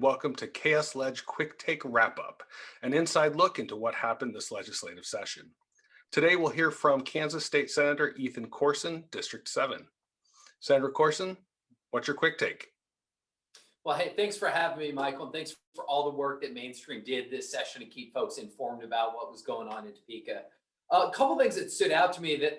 Welcome to KS Ledge Quick Take Wrap Up, an inside look into what happened this legislative session. Today we'll hear from Kansas State Senator Ethan Corson, District 7. Senator Corson, what's your quick take? Well, hey, thanks for having me, Michael, and thanks for all the work that Mainstream did this session to keep folks informed about what was going on in Topeka. A couple things that stood out to me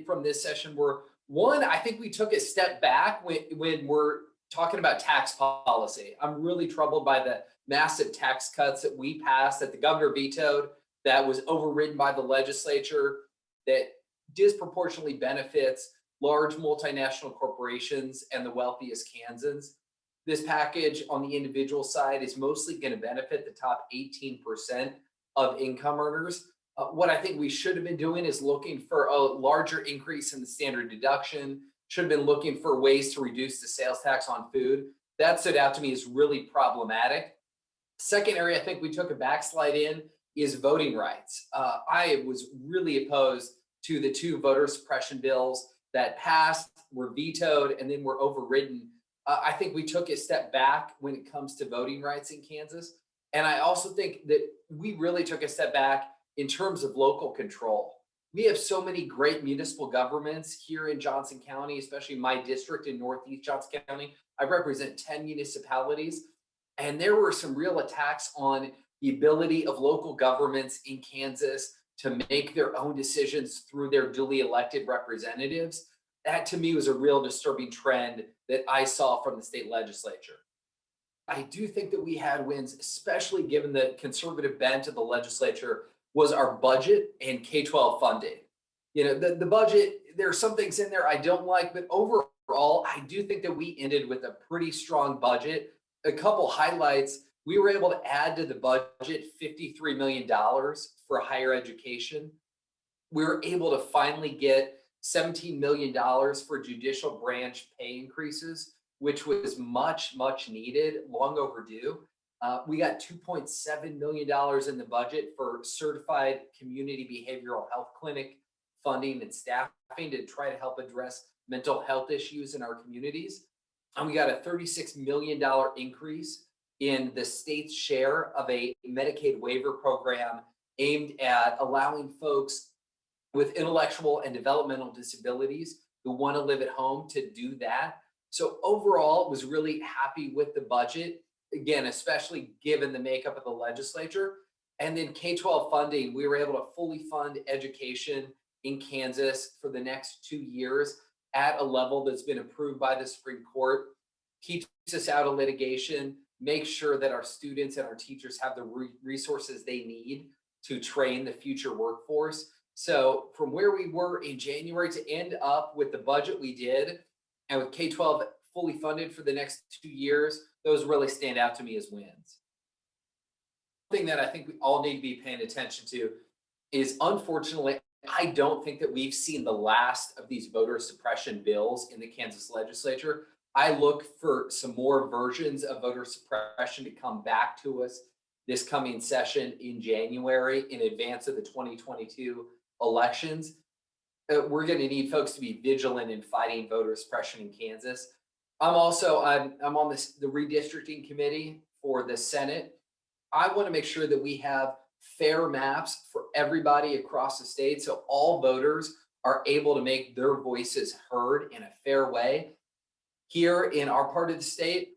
from this session were, one, I think we took a step back when we're talking about tax policy. I'm really troubled by the massive tax cuts that we passed, that the governor vetoed, that was overridden by the legislature, that disproportionately benefits large multinational corporations and the wealthiest Kansans. This package on the individual side is mostly going to benefit the top 18% of income earners. What I think we should have been doing is looking for a larger increase in the standard deduction, should have been looking for ways to reduce the sales tax on food. That stood out to me as really problematic. Second area I think we took a backslide in is voting rights. I was really opposed to the two voter suppression bills that passed, were vetoed, and then were overridden. I think we took a step back when it comes to voting rights in Kansas. And I also think that we really took a step back in terms of local control. We have so many great municipal governments here in Johnson County, especially my district in Northeast Johnson County. I represent 10 municipalities, and there were some real attacks on the ability of local governments in Kansas to make their own decisions through their duly elected representatives. That to me was a real disturbing trend that I saw from the state legislature. I do think that we had wins, especially given the conservative bent of the legislature, was our budget and K-12 funding. You know, the budget, there are some things in there I don't like, but overall, I do think that we ended with a pretty strong budget. A couple highlights, we were able to add to the budget $53 million for higher education. We were able to finally get $17 million for judicial branch pay increases, which was much, much needed, long overdue. We got $2.7 million in the budget for certified community behavioral health clinic funding and staffing to try to help address mental health issues in our communities. And we got a $36 million increase in the state's share of a Medicaid waiver program aimed at allowing folks with intellectual and developmental disabilities who want to live at home to do that. So overall, was really happy with the budget. Again, especially given the makeup of the legislature. And then K-12 funding, we were able to fully fund education in Kansas for the next 2 years at a level that's been approved by the Supreme Court, keeps us out of litigation, makes sure that our students and our teachers have the resources they need to train the future workforce. So from where we were in January to end up with the budget we did, and with K-12 fully funded for the next 2 years, those really stand out to me as wins. One thing that I think we all need to be paying attention to is, unfortunately, I don't think that we've seen the last of these voter suppression bills in the Kansas legislature. I look for some more versions of voter suppression to come back to us this coming session in January in advance of the 2022 elections. We're going to need folks to be vigilant in fighting voter suppression in Kansas. I'm on the redistricting committee for the Senate. I want to make sure that we have fair maps for everybody across the state, so all voters are able to make their voices heard in a fair way. Here in our part of the state,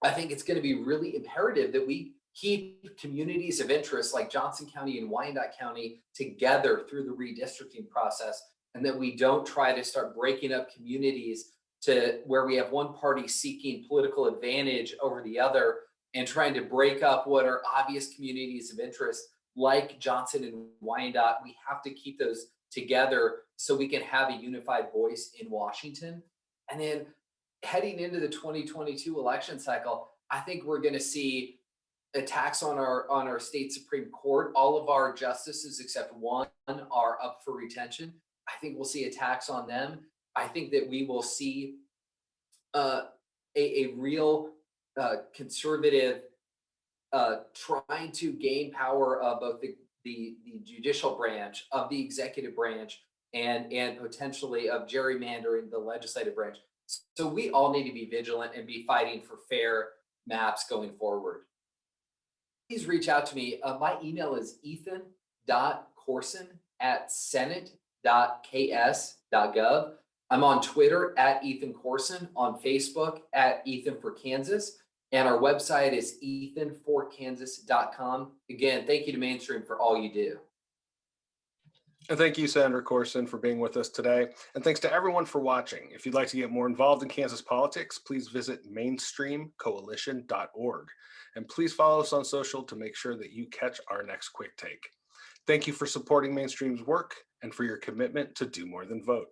I think it's going to be really imperative that we keep communities of interest like Johnson County and Wyandotte County together through the redistricting process, and that we don't try to start breaking up communities to where we have one party seeking political advantage over the other and trying to break up what are obvious communities of interest like Johnson and Wyandotte. We have to keep those together so we can have a unified voice in Washington. And then heading into the 2022 election cycle, I think we're going to see attacks on our state Supreme Court. All of our justices except one are up for retention. I think we'll see attacks on them. I think that we will see a real conservative trying to gain power of both the judicial branch, of the executive branch, and potentially of gerrymandering the legislative branch. So we all need to be vigilant and be fighting for fair maps going forward. Please reach out to me. My email is ethan.corson@senate.ks.gov. I'm on Twitter @EthanCorson, on Facebook @EthanForKansas, and our website is ethanforkansas.com. Again, thank you to Mainstream for all you do. And thank you, Senator Corson, for being with us today. And thanks to everyone for watching. If you'd like to get more involved in Kansas politics, please visit mainstreamcoalition.org. And please follow us on social to make sure that you catch our next quick take. Thank you for supporting Mainstream's work and for your commitment to do more than vote.